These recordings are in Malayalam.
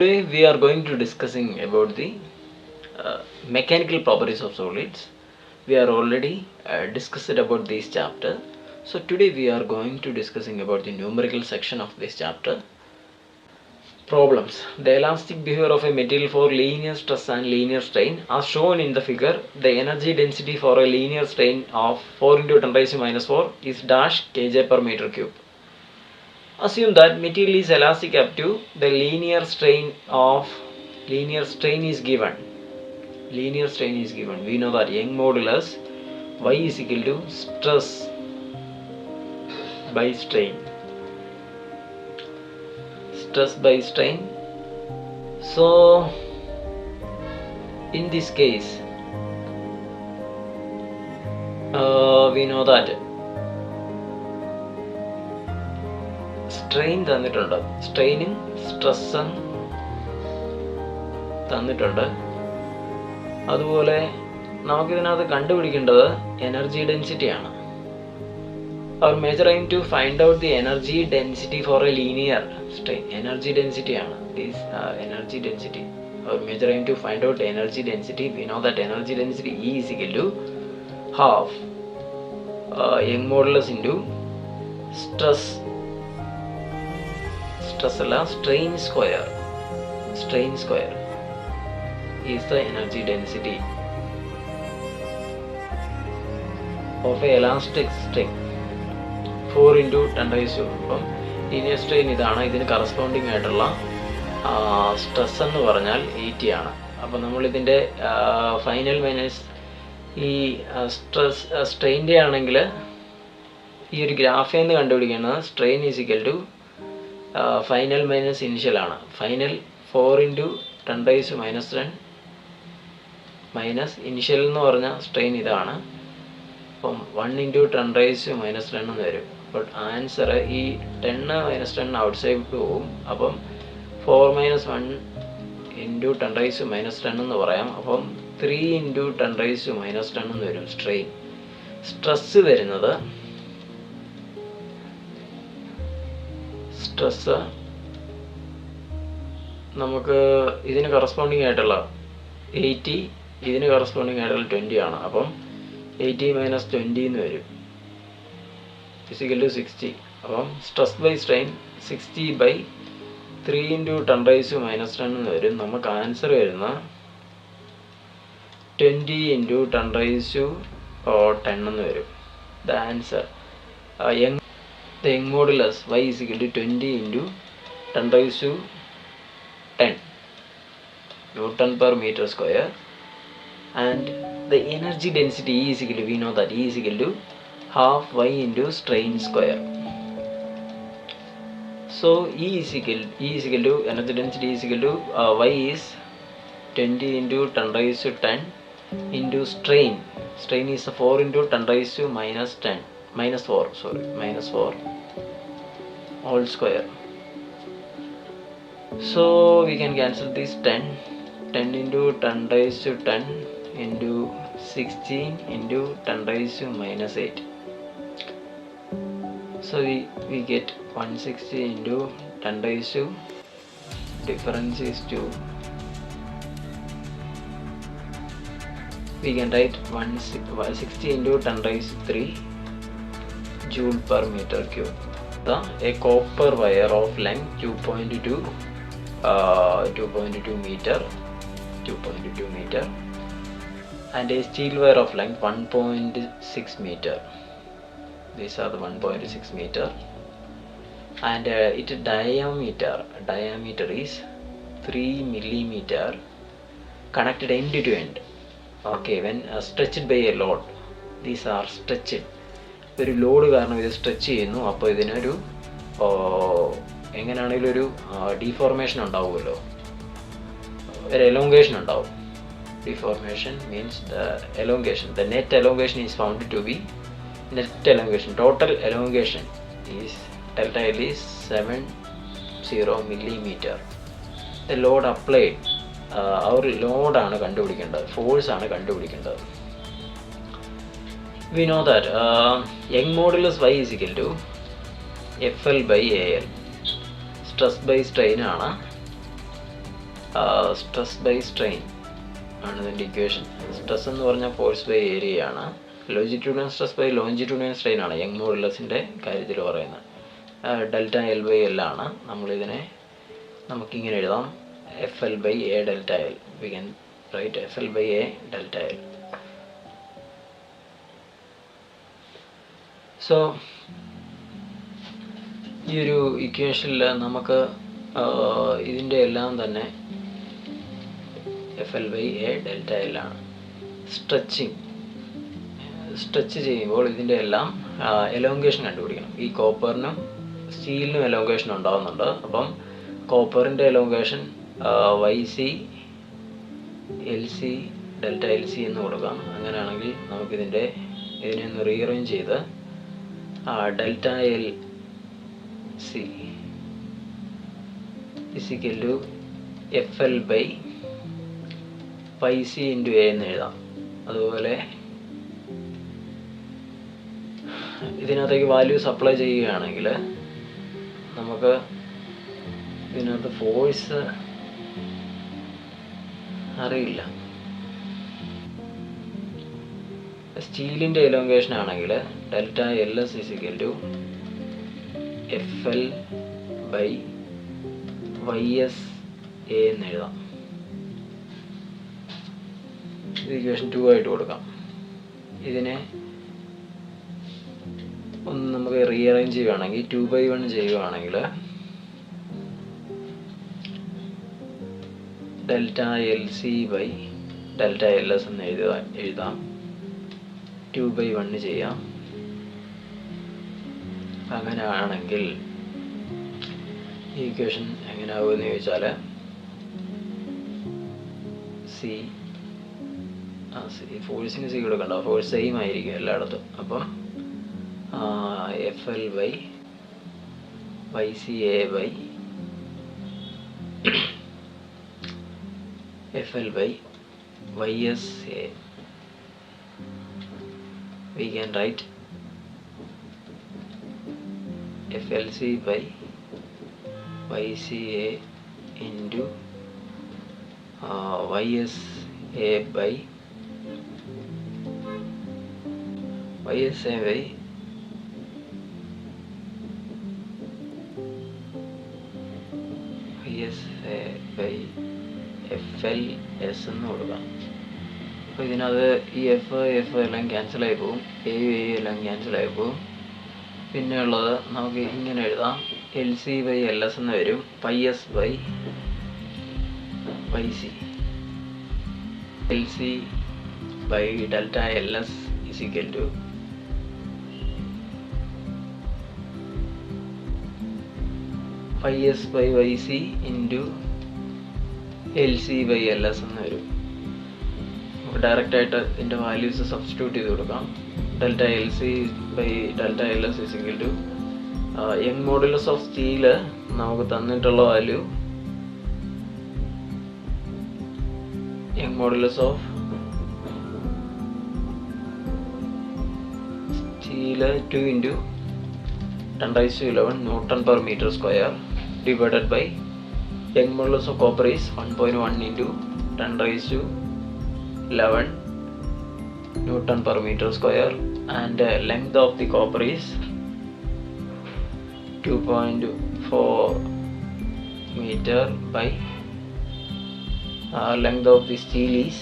Today we are going to discussing about the mechanical properties of solids. We are already discussed about this chapter. So today we are going to discussing about the numerical section of this chapter. Problems. The elastic behavior of a material for linear stress and linear strain as shown in the figure. The energy density for a linear strain of 4 into 10 raised to minus 4 is dash kJ per meter cube. Assume that material is elastic up to the linear strain is given. Linear strain is given. We know that Young modulus Y is equal to stress by strain. Stress by strain. So in this case, we know that strain തന്നിട്ടുണ്ട്, സ്ട്രെയിനും സ്ട്രെസ്സും തന്നിട്ടുണ്ട്. അതുപോലെ നമുക്കിതിനകത്ത് കണ്ടുപിടിക്കേണ്ടത് എനർജി ഡെൻസിറ്റിയാണ്. Our major aim to find out the energy density for a linear strain. Energy ഡെൻസിറ്റിയാണ് energy density. Our major aim to find out energy density. We know that energy density E is equal to half Young modulus into stress അല്ല strain square is the energy density of a elastic string 4 into 10 raised to. അപ്പം linear strain ഇതാണ്. ഇതിന് കറസ്പോണ്ടിങ് ആയിട്ടുള്ള സ്ട്രെസ് എന്ന് പറഞ്ഞാൽ 80 ആണ്. അപ്പം നമ്മളിതിൻ്റെ ഫൈനൽ മൈനസ് ഈ സ്ട്രെയിൻ്റെ ആണെങ്കിൽ ഈ ഒരു ഗ്രാഫിൽ നിന്ന് കണ്ടുപിടിക്കുന്നത് strain is equal to final minus initial ആണ്. Final 4 into 10 raised to minus 10 minus initial എന്ന് പറഞ്ഞാൽ സ്ട്രെയിൻ ഇതാണ്. അപ്പം 1 into 10 raised to minus 10 എന്ന് വരും. അപ്പോൾ ആൻസർ ഈ 10 minus 10 ഔട്ട് സൈഡ് പോവും. അപ്പം 4 minus 1 into 10 raised to minus 10 എന്ന് പറയാം. അപ്പം 3 into 10 raised to minus 10 എന്ന് വരും സ്ട്രെയിൻ. സ്ട്രെസ് വരുന്നത് സ്ട്രെസ് നമുക്ക് ഇതിന് കറസ്പോണ്ടിങ് ആയിട്ടുള്ള 80, ഇതിന് കറസ്പോണ്ടിങ് ആയിട്ടുള്ള 20 ആണ്. അപ്പം 80 minus 20 എന്ന് വരും ഫിസിക്കൽ ടു 60. അപ്പം stress by strain 60 by 3 into 10 raised to minus 10 എന്ന് വരും. നമുക്ക് ആൻസർ വരുന്ന 20 into 10 raised to 10 എന്ന് വരും. The answer the Young modulus Y is equal to 20 into 10 raised to 10 Newton per meter square, and the energy density E is equal to, we know that E is equal to half Y into strain square. So E is equal to energy density is equal to Y is 20 into 10 raised to 10 into strain is 4 into 10 raised to minus 4 all square. So we can cancel this 10 into 10 raised to 10 into 16 into 10 raised to minus 8. So we get 160 into 10 raised to, difference is 2. We can write 160 into 10 raised to 3 joule per meter cube. A copper wire of length 2.2 meter and a steel wire of length 1.6 meter. These are the 1.6 meter, and its diameter is 3 millimeter, connected end to end. Okay, when stretched by a load, these are stretched. ഒരു ലോഡ് കാരണം ഇത് സ്ട്രെച്ച് ചെയ്യുന്നു. അപ്പോൾ ഇതിനൊരു എങ്ങനെയാണെങ്കിലും ഒരു ഡീഫോർമേഷൻ ഉണ്ടാവുമല്ലോ, ഒരു എലോങ്കേഷൻ ഉണ്ടാവും. Deformation means the elongation. The net elongation is found to be net elongation. Total elongation is delta L is 70 millimeter. The load applied, ആ ഒരു ലോഡാണ് കണ്ടുപിടിക്കേണ്ടത്, ഫോഴ്സാണ് കണ്ടുപിടിക്കേണ്ടത്. We know that Young modulus Y is equal to FL by AL. Stress by strain ആണ്. സ്ട്രെസ് ബൈ സ്ട്രെയിൻ ആണ് ഇതിൻ്റെ ഇക്വേഷൻ. സ്ട്രെസ് എന്ന് പറഞ്ഞാൽ ഫോഴ്സ് ബൈ ഏരിയ ആണ്. Longitudinal stress by longitudinal strain ആണ് യങ് മോഡുലസിൻ്റെ കാര്യത്തിൽ പറയുന്നത്. ഡെൽറ്റ എൽ ബൈ എൽ ആണ്. നമ്മളിതിനെ നമുക്കിങ്ങനെ എഴുതാം, F L by A delta L. We can write F L by A delta L. So ഈ ഒരു ഇക്വേഷനിൽ നമുക്ക് ഇതിൻ്റെ എല്ലാം തന്നെ F L by A delta L ആണ്. സ്ട്രെച്ച് ചെയ്യുമ്പോൾ ഇതിൻ്റെ എല്ലാം എലോങ്കേഷൻ കണ്ടുപിടിക്കണം. ഈ കോപ്പറിനും സ്റ്റീലിനും എലോങ്കേഷൻ ഉണ്ടാകുന്നുണ്ട്. അപ്പം കോപ്പറിൻ്റെ elongation Y C L C delta L C എന്ന് കൊടുക്കാം. അങ്ങനെയാണെങ്കിൽ നമുക്കിതിനെ ഒന്ന് റീഅറേഞ്ച് ചെയ്ത് delta L C is equal to F L by pi C into A എന്ന് എഴുതാം. അതുപോലെ ഇതിനകത്തേക്ക് വാല്യൂസ് അപ്ലൈ ചെയ്യുകയാണെങ്കിൽ നമുക്ക് ഇതിനകത്ത് ഫോഴ്സ് അറിയില്ല. സ്റ്റീലിൻ്റെ എലോങ്കേഷൻ ആണെങ്കിൽ delta L S is equal to F L by Y S A എന്ന് എഴുതാം. ഇക്വേഷൻ 2 ആയിട്ട് കൊടുക്കാം. ഇതിനെ ഒന്ന് നമുക്ക് റീഅറേഞ്ച് ചെയ്യുകയാണെങ്കിൽ 2/1 ചെയ്യുകയാണെങ്കിൽ delta L C by delta L S എന്ന് എഴുതാം. 2/1 ചെയ്യാം. അങ്ങനെയാണെങ്കിൽ ഈ ഇക്വേഷൻ എങ്ങനെയാകുമെന്ന് ചോദിച്ചാൽ സി ഫോഴ്സിന് സി കൊടുക്കണ്ട, ഫോഴ്സ് സെയിം ആയിരിക്കും എല്ലായിടത്തും. അപ്പം F L by Y C A by F L by Y S A. We can write FLC by YCA into YSA by YSA by YSA by FLS എന്ന് കൊടുക്കാം. അപ്പോൾ ഇതിനകത്ത് ഈ എഫ് എല്ലാം ക്യാൻസലായി പോകും, എ എല്ലാം ക്യാൻസലായി പോകും. പിന്നെ ഉള്ളത് നമുക്ക് ഇങ്ങനെ എഴുതാം, L C by L S എന്ന് വരും, pi S by Y C. L C by delta L S is equal to pi S by Y C into L C by L S എന്ന് വരും. ഡയറക്റ്റ് ആയിട്ട് ഇതിൻ്റെ വാല്യൂസ് സബ്സ്റ്റിറ്റ്യൂട്ട് ചെയ്ത് കൊടുക്കാം. Delta L C by delta L S is equal to Young modulus of steel നമുക്ക് തന്നിട്ടുള്ള value Young modulus of steel 2 into 10⁻11 Newton per meter square divided by young modulus of copper is 1.1 into 10⁻11 Newton per meter square, and length of the copper is 2.4 meter by length of the steel is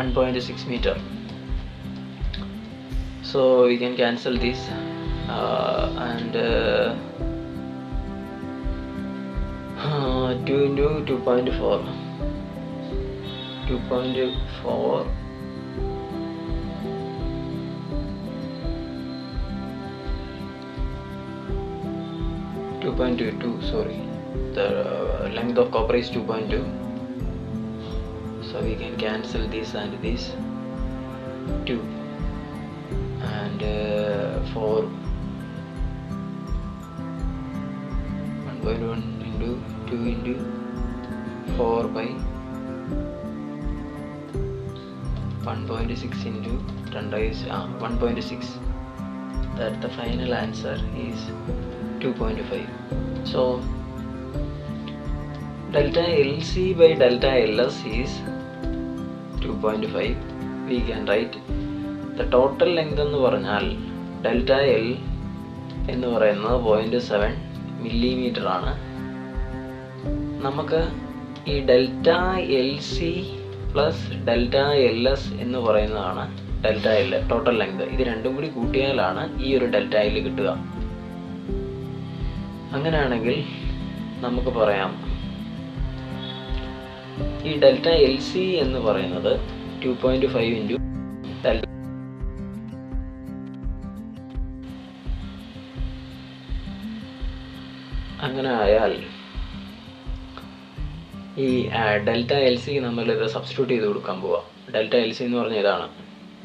1.6 meter. So we can cancel this and 2 into 2.4 2.22, sorry, the length of copper is 2.2, so we can cancel this and this 2, and 4 1.1 into 2 into 4 by 1.6 into 10 raised 1.6. That the final answer is 2.5. So delta LC by delta LS is 2.5. We can write the total length എന്ന് പറഞ്ഞാൽ ഡെൽറ്റ എൽ എന്ന് പറയുന്നത് 0.7 മില്ലിമീറ്റർ ആണ്. നമുക്ക് ഈ delta L C plus delta L S എന്ന് പറയുന്നതാണ് ഡെൽറ്റ എൽ ടോട്ടൽ ലെങ്ത്. ഇത് രണ്ടും കൂടി കൂട്ടിയാലാണ് ഈ ഒരു ഡെൽറ്റ എൽ കിട്ടുക. അങ്ങനെയാണെങ്കിൽ നമുക്ക് പറയാം ഈ ഡെൽറ്റ എൽ സി എന്ന് പറയുന്നത് 2.5 ഇൻറ്റു ഡെൽറ്റ. അങ്ങനെ ആയാൽ ഈ ഡെൽറ്റ എൽ സി നമ്മളിത് സബ്സ്റ്റിറ്റ്യൂട്ട് ചെയ്ത് കൊടുക്കാൻ പോവാം. ഡെൽറ്റ എൽ സി എന്ന് പറഞ്ഞാൽ ഇതാണ്.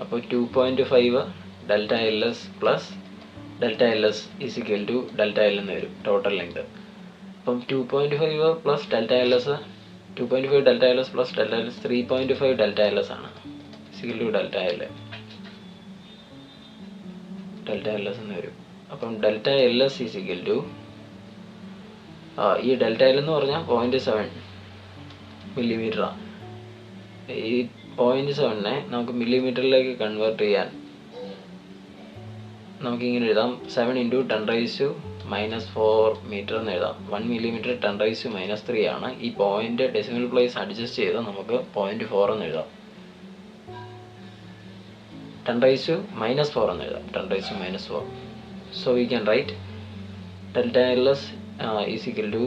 അപ്പോൾ 2.5 delta L S plus delta L S is equal to delta L എന്ന് വരും ടോട്ടൽ ലെങ്ത്. അപ്പം 2.5 plus delta L S 2.5 delta L S plus delta L S 3.5 delta L S ആണ് is equal to delta L S എന്ന് വരും. അപ്പം delta L S is equal to ഈ ഡെൽറ്റ എൽ എന്ന് പറഞ്ഞാൽ 0.7 മില്ലിമീറ്ററാണ്. ഈ 0.7നെ നമുക്ക് മില്ലിമീറ്ററിലേക്ക് കൺവേർട്ട് ചെയ്യാൻ നമുക്കിങ്ങനെ എഴുതാം. 7 × 10⁻⁻4 മീറ്റർ എന്ന് എഴുതാം. 1 മില്ലിമീറ്റർ 10⁻³ ആണ്. ഈ പോയിന്റ് ഡെസിമൽ പ്ലേസ് അഡ്ജസ്റ്റ് ചെയ്ത് നമുക്ക് 0.4 എന്ന് എഴുതാം. 10⁻⁻4 എന്ന് എഴുതാം. 10⁻⁻4. So we can write delta LS is equal to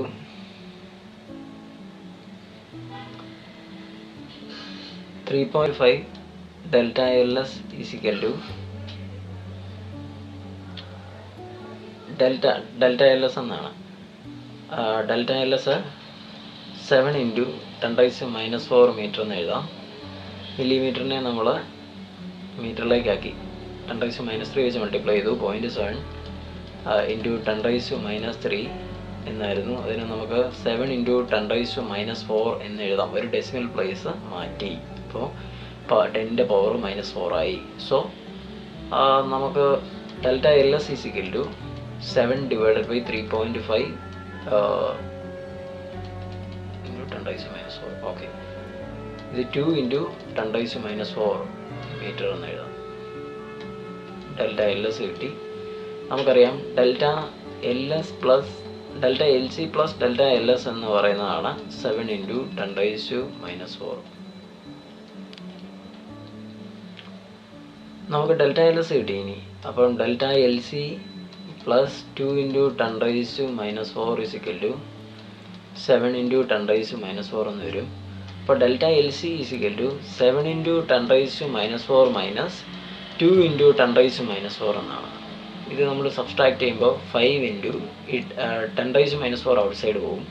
3.5 delta LS is equal to delta LS എന്നാണ്. ഡെൽറ്റ എൽ എസ് 7 × 10⁻⁻4 മീറ്റർ എന്ന് എഴുതാം. മില്ലിമീറ്ററിനെ നമ്മൾ മീറ്ററിലേക്കാക്കി 10⁻³ വെച്ച് മൾട്ടിപ്ലൈ ചെയ്തു. 0.7 × 10⁻³ എന്നായിരുന്നു. അതിന് നമുക്ക് 7 × 10⁻4 എന്ന് എഴുതാം. ഒരു ഡെസിമൽ പ്ലേസ് മാറ്റി. അപ്പോൾ 10ന്റെ പവർ -4 ആയി. സോ നമുക്ക് delta L S is equal to 7 / 3.5 × 10⁻⁴. Okay, ഇത് 2 × 10⁻⁴ മീറ്റർ എന്ന് എഴുതാം. ഡെൽറ്റ എൽ എസ് കിട്ടി. നമുക്കറിയാം delta L S plus delta L C plus delta L S എന്ന് പറയുന്നതാണ് 7 × 10⁻⁴. നമുക്ക് ഡെൽറ്റ എൽ എസ് കിട്ടി. ഇനി അപ്പം delta L C plus 2 × 10⁻⁴ is equal to 7 × 10⁻⁴ എന്ന് വരും. അപ്പോൾ delta L C is equal to 7 × 10⁻⁴ minus 2 × 10⁻⁴ എന്നാണ്. ഇത് നമ്മൾ സബ്സ്ട്രാക്ട് ചെയ്യുമ്പോൾ 5 × 10⁻⁴ ഔട്ട് സൈഡ് പോകും.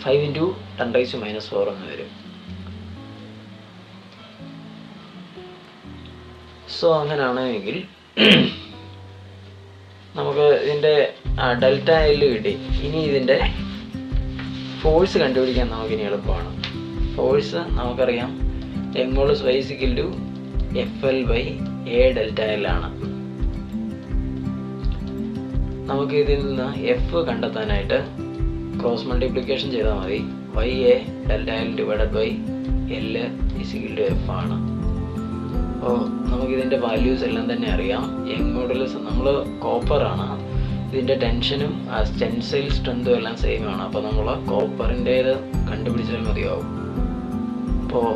5 × 10⁻⁴ എന്ന് വരും. സോ അങ്ങനെയാണെങ്കിൽ നമുക്ക് ഇതിൻ്റെ ഡെൽറ്റ എൽ കിട്ടി. ഇനി ഇതിൻ്റെ ഫോഴ്സ് കണ്ടുപിടിക്കാൻ നമുക്കിനി എളുപ്പമാണ്. ഫോഴ്സ് നമുക്കറിയാം M/Y = FL/A ഡെൽറ്റ എൽ ആണ്. നമുക്ക് ഇതിൽ നിന്ന് എഫ് കണ്ടെത്താനായിട്ട് ക്രോസ് മൾട്ടിപ്ലിക്കേഷൻ ചെയ്താൽ മതി. YA delta L / L = F ആണ്. അപ്പോൾ നമുക്കിതിൻ്റെ വാല്യൂസ് എല്ലാം തന്നെ അറിയാം. യങ് മോഡുലസ് നമ്മൾ കോപ്പറാണ്. ഇതിൻ്റെ ടെൻഷനും ടെൻസൈൽ സ്ട്രെങ്തും എല്ലാം സെയിം ആണ്. അപ്പോൾ നമ്മൾ കോപ്പറിൻ്റേത് കണ്ടുപിടിച്ചാൽ മതിയാവും. അപ്പോൾ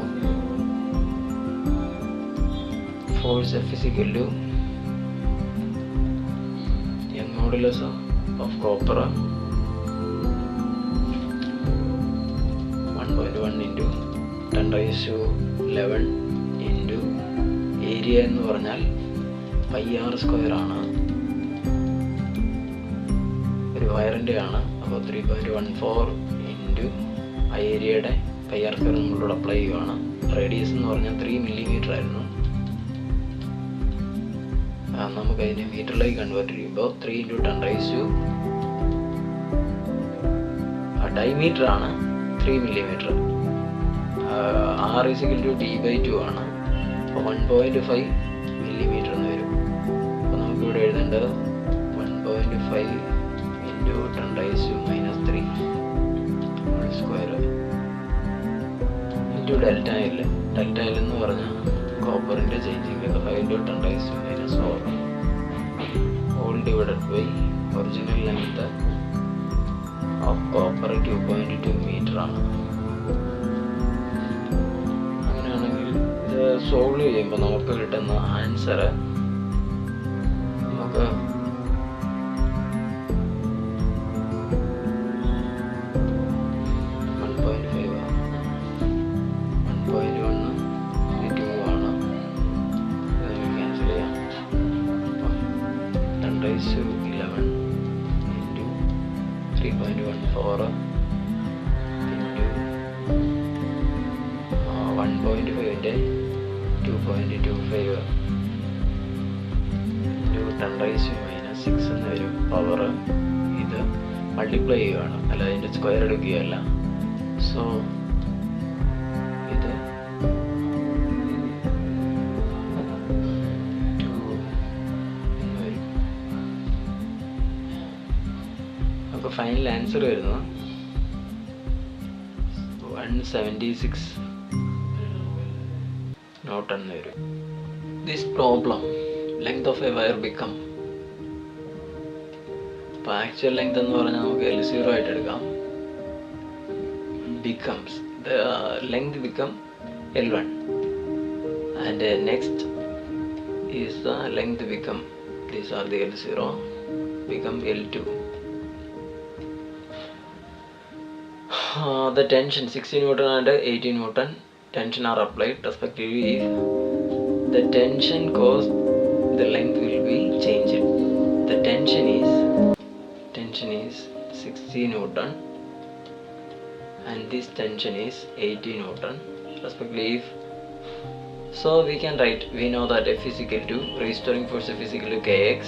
force F = young modulus of copper 1.1 × 10⁻11 into area എന്ന് പറഞ്ഞാൽ πr² ആണ്. ഒരു വയറിൻ്റെ ആണ്. അപ്പോൾ 3.14 ഇൻറ്റു ആ ഏരിയയുടെ πr² നമ്മളോട് അപ്ലൈ ചെയ്യുകയാണ്. റേഡിയസ് എന്ന് പറഞ്ഞാൽ 3 മില്ലിമീറ്റർ ആയിരുന്നു. നമുക്കതിനെ മീറ്ററിലേക്ക് കൺവേർട്ട് ചെയ്യുമ്പോൾ 3 × 10 ഡയമീറ്റർ ആണ് 3 മില്ലിമീറ്റർ. R = D/2 ആണ്. അപ്പോൾ 1.5 മില്ലിമീറ്റർ എന്ന് വരും. അപ്പോൾ നമുക്കിവിടെ എഴുതേണ്ടത് 1.5 1.5 into 10 raised to minus 3 whole square into delta L. Delta L എന്ന് പറഞ്ഞാൽ കോപ്പറിൻ്റെ changing 5 into 10 raised to minus 4 all divided by original length of copper 2.2 meter ആണ്. അങ്ങനെയാണെങ്കിൽ ഇത് സോൾവ് ചെയ്യുമ്പോൾ നമുക്ക് കിട്ടുന്ന ആൻസർ നമുക്ക് 1.5 ആണ്. 1.1 2 ആണ്. ക്യാൻസൽ ചെയ്യാം. 10 raised to 11 into 3.14 into 1.5ൻ്റെ 2.25 into 10 raised to minus 6 എന്ന് വരും പവർ. ഇത് മൾട്ടിപ്ലൈ ചെയ്യുകയാണ്, അല്ല അതിൻ്റെ സ്ക്വയർ എടുക്കുകയല്ല. സോ ഇത് 2 എന്ന് വരും. അപ്പോൾ ഫൈനൽ ആൻസർ വരുന്നത് 176 Newton എന്ന് വരും. This problem length of A wire become, ഇപ്പോൾ ആക്ച്വൽ ലെങ്ത് എന്ന് പറഞ്ഞാൽ നമുക്ക് L0 ആയിട്ട് എടുക്കാം. becomes the length become L1 and next is the length become, these are the L0 become L2. The tension 60 Newton and 80 Newton tension are applied respectively. If the tension caused, the length will be changed. The tension is 60 Newton and this tension is 80 Newton respectively. If so, we can write, we know that F is equal to restoring force, F is equal to Kx.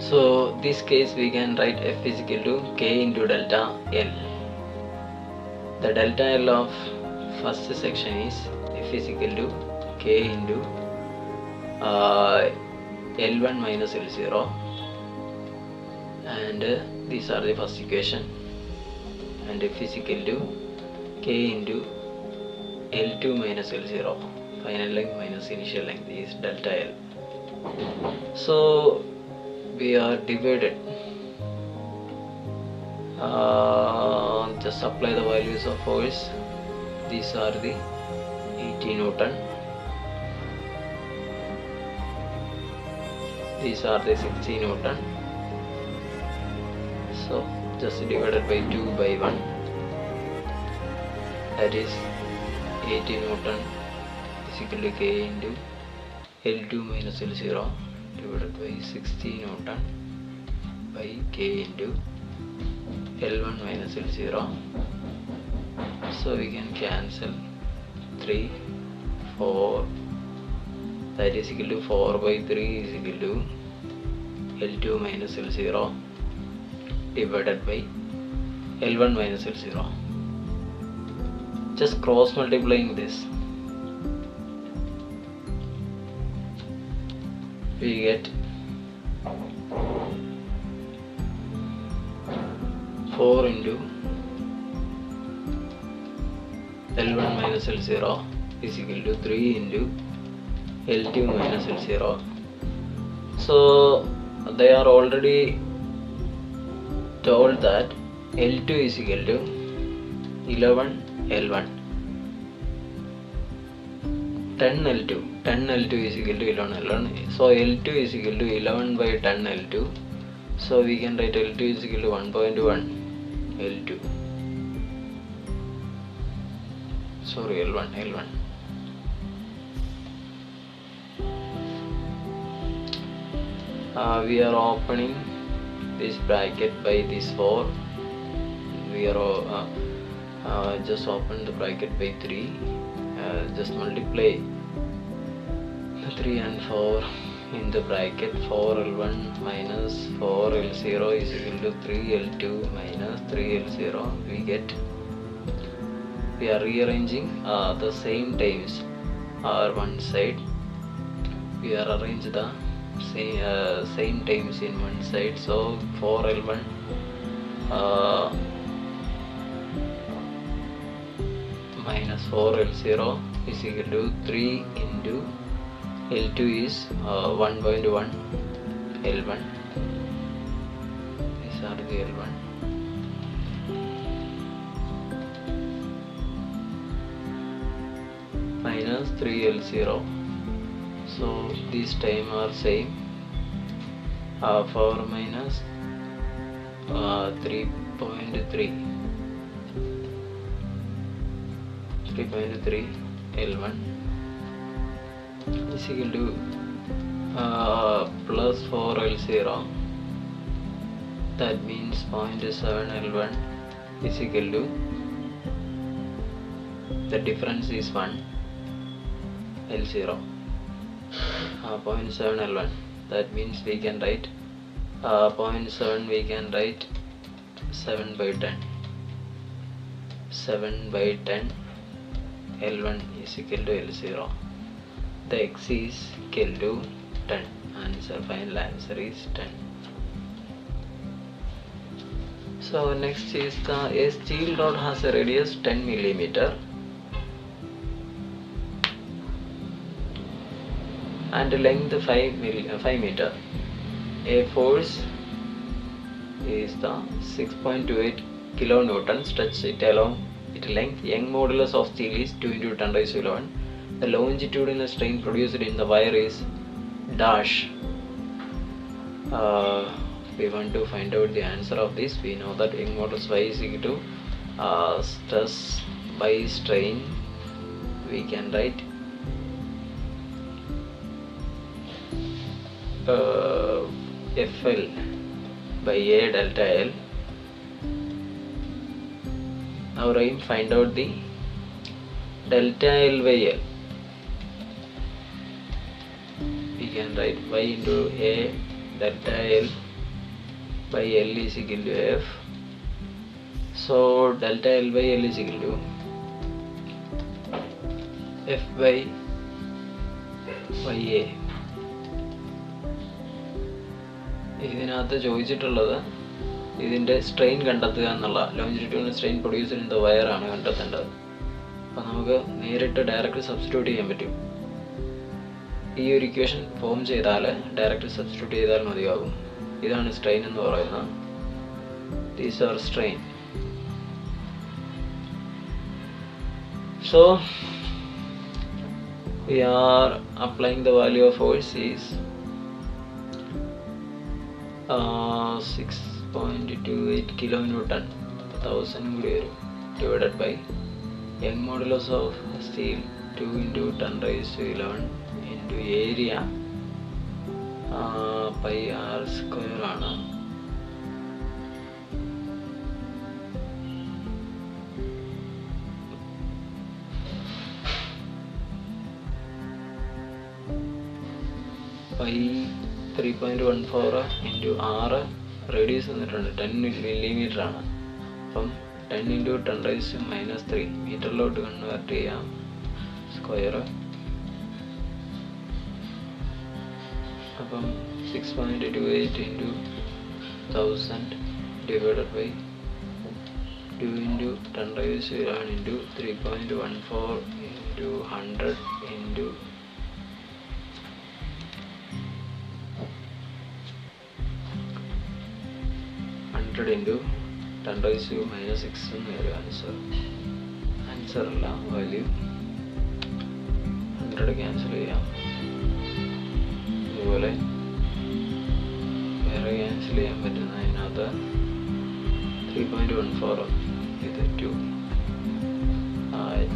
So this case we can write F is equal to K into delta L. The delta L of first section is F is equal to K into L1 minus L0 and these are the first equation, and F is equal to K into L2 minus L0, final length minus initial length is delta L. So we are divided, just apply the values of force. These are the 80 Newton, these are the 60 Newton. So just divided by 2 by 1, that is 80 Newton is equal to K into L2 minus L0 divided by 60 Newton by K into L1 minus L0. So we can cancel 3, 4, that is equal to 4 by 3 is equal to L2 minus L0 divided by L1 minus L0. Just cross multiplying this, we get 4 into L1 minus L0 is equal to 3 into L2 minus L0. So they are already told that L2 is equal to 11 L1, 10 L2 is equal to 11 L1. So L2 is equal to 11 by 10 L2. So we can write L2 is equal to 1.1 L2. Sorry, L1. We are opening this bracket by this 4. We are just open the bracket by 3. Just multiply 3 and 4 in the bracket. 4L1 minus 4L0 is equal to 3L2 minus 3L0. We are rearranging the same times are one side. We are arrange the same times in one side, so 4L1 minus 4L0 is equal to 3 into L2 is 1.1 L1. These are the L1. Minus 3L0. So these time are same. 4 minus 3.3 L1 is equal to plus 4L0. That means 0.7 L1 is equal to, the difference is 1 L0, 0.7 L1. That means we can write 0.7, we can write 7 by 10. 7 by 10 L1 is equal to L0. The X is equal to 10. Answer, final answer is 10. So next is a steel rod has a radius 10 millimeter and length 5 meter. A force is the 6.28 kilonewton stretch it along its length. Young modulus of steel is 2 into 10 raised to 11. The longitudinal strain produced in the wire is dash. We want to find out the answer of this. We know that Young modulus Y is equal to stress by strain. We can write FL by A delta L. Now find out the delta L by L. We can write Y into A delta L by L is equal to F. So delta L by L is equal to F by YA. ഇതിനകത്ത് ചോദിച്ചിട്ടുള്ളത് ഇതിൻ്റെ സ്ട്രെയിൻ കണ്ടെത്തുക എന്നുള്ള, longitudinal strain producer in the wire ആണ് കണ്ടെത്തേണ്ടത്. അപ്പോൾ നമുക്ക് നേരിട്ട് ഡയറക്റ്റ് സബ്സ്റ്റിറ്റ്യൂട്ട് ചെയ്യാൻ പറ്റും. ഈ ഒരു ഇക്വേഷൻ ഫോം ചെയ്താൽ ഡയറക്റ്റ് സബ്സ്റ്റിറ്റ്യൂട്ട് ചെയ്താൽ മതിയാകും. ഇതാണ് സ്ട്രെയിൻ എന്ന് പറയുന്നത്. These are strain. So we are applying the value of force is 6.28 kilonewton 1000 divided by Young modulus of steel 2 into 10 raised to 11 into area pi r square ആണ്. pi 3.14 into r റേഡിയസ് വന്നിട്ടുണ്ട് 10 millimeter ആണ്. അപ്പം 10 into 10 raised to -3 മീറ്ററിലോട്ട് കൺവേർട്ട് ചെയ്യാം. സ്ക്വയർ അപ്പം 6.28 into 1000 divided by 2 into 10 raised to 11 into 3.14 into 100 into 100 into 10 raised to -6 എന്ന് വരും ആൻസർ അല്ല, വാല്യൂ 100 ക്യാൻസൽ ചെയ്യാം. അതുപോലെ വേറെ ക്യാൻസൽ ചെയ്യാൻ പറ്റുന്ന അതിനകത്ത് 3.14 ഇത് 2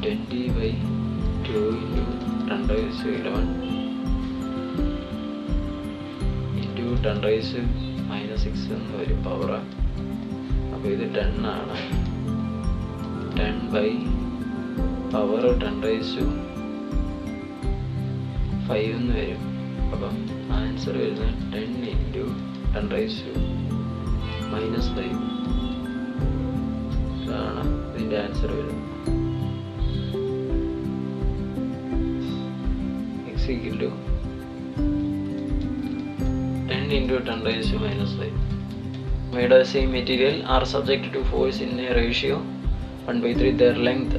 20 by 2 into 10 raised to 11 into 10 raised to -6 എന്ന് വരും പവർ. അപ്പോൾ ഇത് 10 ആണ്. 10 by പവർ 10 raised to 5 എന്ന് വരും. അപ്പം ആൻസർ വരുന്നത് 10 into 10 raised to -5 ഇതാണ് ഇതിൻ്റെ ആൻസർ വരുന്നത്. X equal to 10 into 10 raised to minus 5. Made of the same material are subject to force in a ratio 1/3. Their length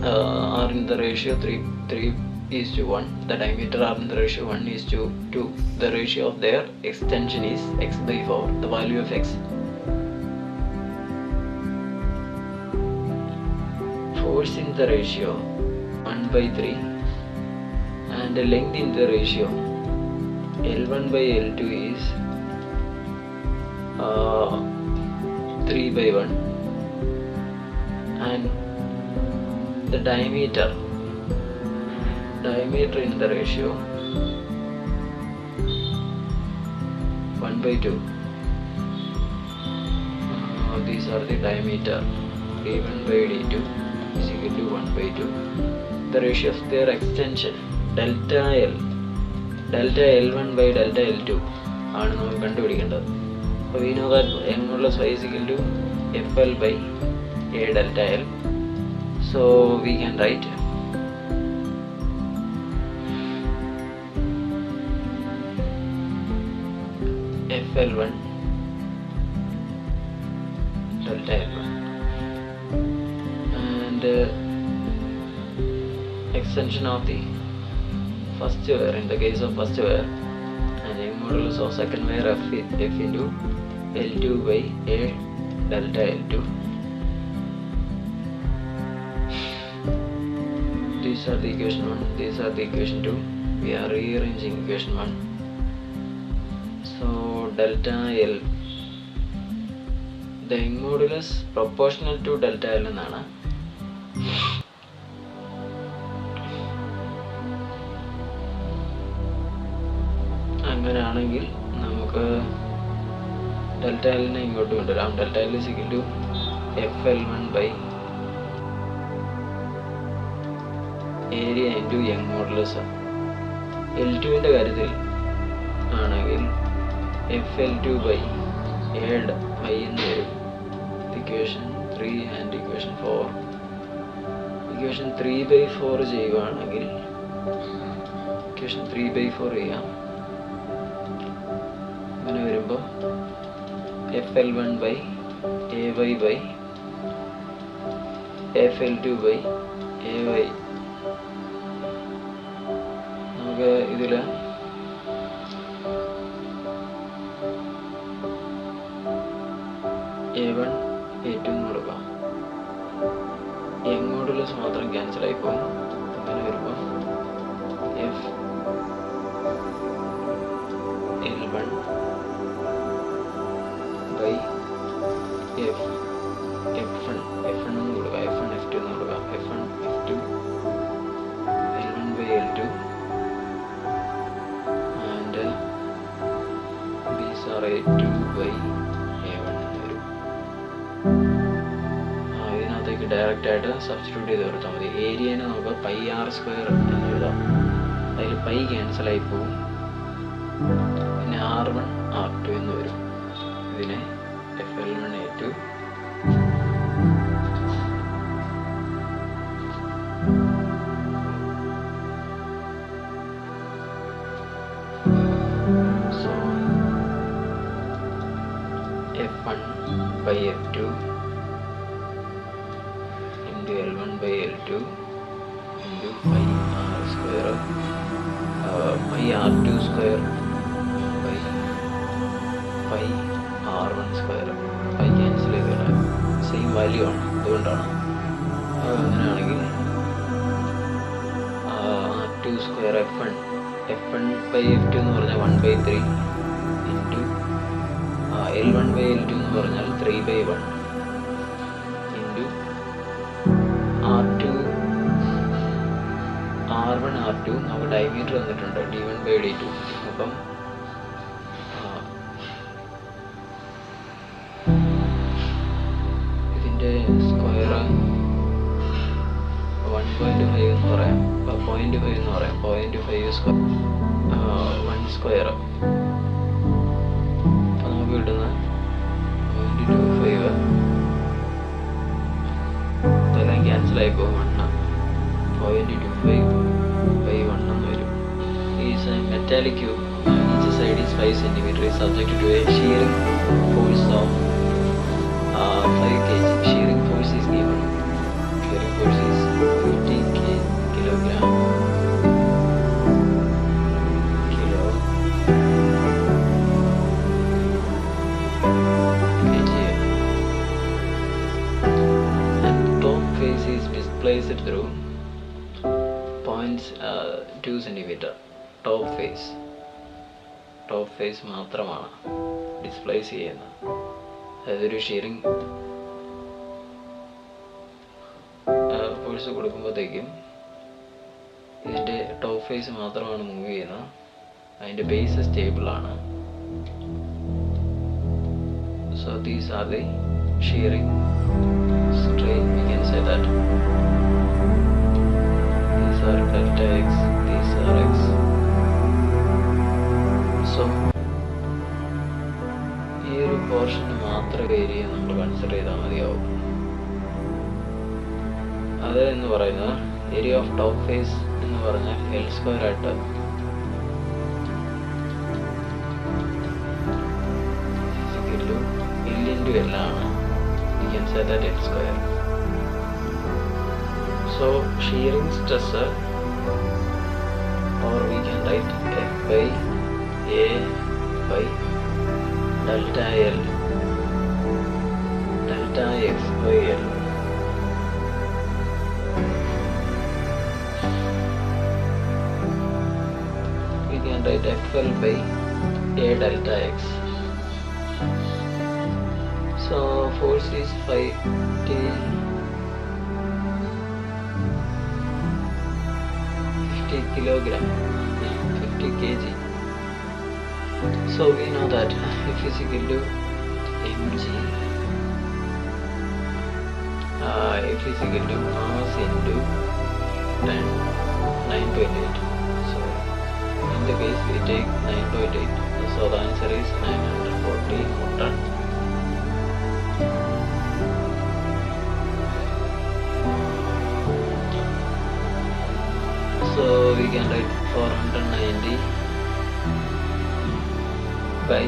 are in the ratio 3:1. The diameter are in the ratio 1:2. The ratio of their extension is x/4. The value of x. Force in the ratio 1/3 and the length in the ratio L1/L2 is 3/1, and the diameter in the ratio 1/2. These are the diameter. d1/d2 is equal to 1/2. The ratio of their extension delta L1/delta L2 ആണ് നമുക്ക് കണ്ടുപിടിക്കേണ്ടത്. അപ്പോൾ we know that m modulus y is equal to FL/A delta L. So we can write FL1 delta L1 and extension of the first wire in the case of first wire, and m modulus of second wire f into L2/A delta L2. These are the equation 1, these are the equation 2. We are rearranging equation 1. So delta L, the m modulus proportional to delta L എന്നാണ്. അങ്ങനെയാണെങ്കിൽ നമുക്ക് ഡെൽറ്റ എല്ലിനെ ഇങ്ങോട്ട് കൊണ്ടുവരാം. Delta L is equal to FL1 area into Young modulus. L2-ൻ്റെ കാര്യത്തിൽ ആണെങ്കിൽ FL2/A എന്ന് വരും. Equation 3 and equation 4. ഇക്വേഷൻ 3/4 ചെയ്യുകയാണെങ്കിൽ ഇക്വേഷൻ 3/4 ചെയ്യാം. അങ്ങനെ വരുമ്പോൾ FL1/AY FL2/AY. നമുക്ക് ഇതിൽ A1 A2 എന്ന് കൊടുക്കാം. യങ് മോഡുലസ് മാത്രം ക്യാൻസൽ ആയി പോകും. അങ്ങനെ വരുമ്പോൾ F1 എന്ന് കൊടുക്കാം. F1 F2 എന്ന് കൊടുക്കാം. F1 F2 L1/L2 and these are A2/A1 എന്ന് വരും. ഇതിനകത്തേക്ക് ഡയറക്റ്റ് ആയിട്ട് സബ്സ്റ്റിറ്റ്യൂട്ട് ചെയ്ത് കൊടുത്താൽ മതി. ഏരിയനെ നമുക്ക് πr² എന്ന് എഴുതാം. അതിൽ പൈ ക്യാൻസൽ ആയി പോകും. പിന്നെ R1 R2 എന്ന് വരും. ഇതിനെ FL1 A2 so F1/F2 into L1/L2 into πr² πr2² by πr1². Pi cancel ചെയ്തിടാം. സെയിം വാല്യൂ ആണ്, അതുകൊണ്ടാണ്. അങ്ങനെയാണെങ്കിൽ R2² F1/F2 എന്ന് പറഞ്ഞാൽ 1/3 ഇൻറ്റു L1/L2 എന്ന് പറഞ്ഞാൽ 3/1 ഇൻറ്റു R1 R2 നമുക്ക് ഡയമീറ്റർ തന്നിട്ടുണ്ട് d1/d2. അപ്പം ഇതിൻ്റെ സ്ക്വയർ 1.5 എന്ന് പറയാം. 0.5 എന്ന് പറയാം. 0.5 സ്ക്വയർ 1 സ്ക്വയർ. അപ്പം നമുക്ക് കിട്ടുന്ന 0.25 ഇതെല്ലാം ക്യാൻസൽ ആയി പോകും. 0.25/1 എന്ന് വരും. ഈ metallic cube side is 5 cm is subject to a shearing force of 5 kg. Shearing force is given. Shearing force is 50 kilogram. Place it through 0.2 cm. Top face മാത്രമാണ് ഡിസ്പ്ലേസ് ചെയ്യുന്നത്. അതൊരു ഷീറിങ് ഫോഴ്സ് കൊടുക്കുമ്പോഴത്തേക്കും ഇതിൻ്റെ ടോപ്പ് ഫേസ് മാത്രമാണ് മൂവ് ചെയ്യുന്നത്. അതിൻ്റെ ബേസ് സ്റ്റേബിൾ ആണ്. So these are the shearing strain. We can say that these are delta x, these are x. So ഈ ഒരു പോർഷന് മാത്രം ഏരിയ നമ്മൾ കൺസിഡർ ചെയ്താൽ മതിയാവും. അത് എന്ന് പറയുന്നത് ഏരിയ ഓഫ് ടോപ്പ് ഫേസ് എന്ന് പറഞ്ഞാൽ L² ആയിട്ട് L ആണ്. You can say that L². So shearing stress, or we can write F by A by delta L, delta x by L. We can write FL by A delta x. So force is 50 kilogram, 50 kg. So we know that F is equal to mg. F is equal to mass into 9.8. So in the case we take 9.8. So the answer is 940 Newton. So we can write 490 by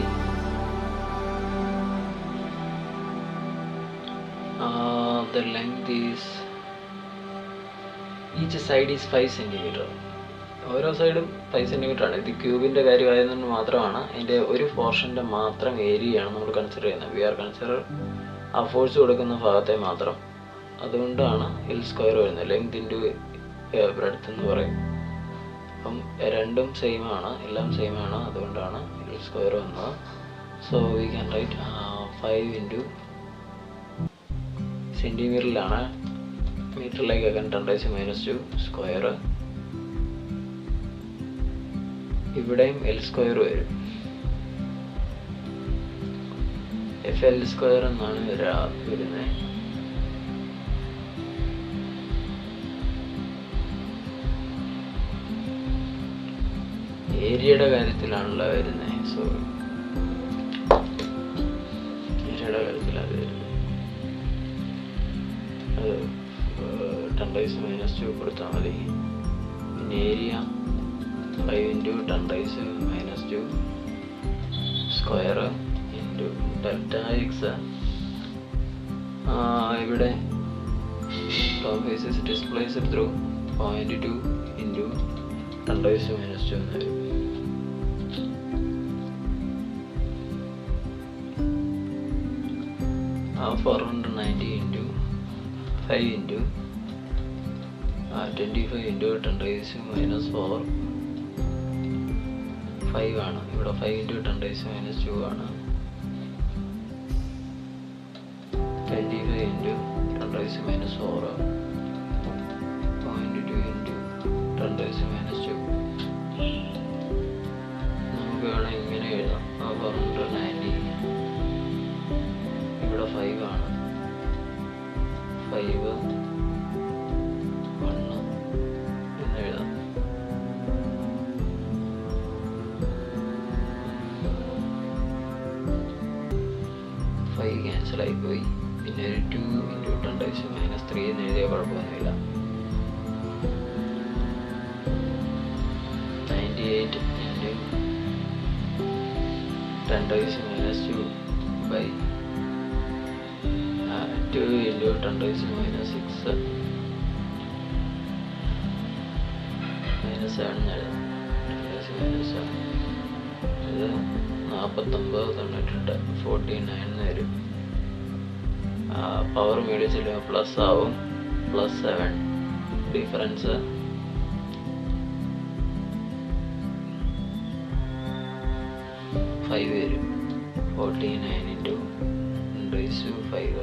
the length is, each side is 5 cm. ഓരോ സൈഡും 5 cm ആണ്. ഇത് ക്യൂബിൻ്റെ കാര്യമായതുകൊണ്ട് മാത്രമാണ് അതിൻ്റെ ഒരു പോർഷൻ്റെ മാത്രം ഏരിയയാണ് നമ്മൾ കൺസിഡർ ചെയ്യുന്നത്. വി ആർ കൺസിഡർ ആ ഫോഴ്സ് കൊടുക്കുന്ന ഭാഗത്തെ മാത്രം. അതുകൊണ്ടാണ് L² വരുന്നത്. ലെങ്ത് ഇൻറ്റു ബ്രെഡ്ത്ത് എന്ന് പറയും. അപ്പം രണ്ടും സെയിം ആണ്, എല്ലാം സെയിം ആണ്. അതുകൊണ്ടാണ് L² വന്നത്. So we can write 5 into സെൻറ്റിമീറ്ററിലാണ്, മീറ്ററിലേക്ക് ആക്കാൻ 10⁻²². ഇവിടെയും L² വരും. FL² എന്നാണ് വരുന്നത്. ഏരിയയുടെ കാര്യത്തിലാണല്ലോ വരുന്നത്. സോ ഏരിയയുടെ കാര്യത്തിലാണ് വരുന്നത്. അത് 10⁻² കൊടുത്താൽ മതി. പിന്നെ area 5 into 10⁻² into delta X. ഇവിടെ top face is displaced through 0.2 into 10⁻² എന്ന് വരും. 490 into 5 into 25 into 10⁻⁴. 5 ആണ് ഇവിടെ. 5 into 10⁻² ആണ്. 25 into 10⁻⁴. 0.2 into 10⁻². നമുക്ക് വേണം ഇങ്ങനെ എഴുതാം. 490 ഇവിടെ 5 ആണ്. 5 1 എന്ന് എഴുതാം. ക്യാൻസൽ ആയിപ്പോയി. പിന്നെ ഒരു 2 into 10⁻³ എന്ന് എഴുതിയ കുഴപ്പമൊന്നുമില്ല. 98 into 10 raised to minus 2 by 2 into 10 raised to minus 6 minus 7 എഴുതാം. 10 raised to minus 7 ഇത് 49 49 വരും. പവർ മേടിച്ചില്ല പ്ലസ് ആവും. +7 ഡിഫറൻസ് 5 വരും. 49 into 10 raised to 5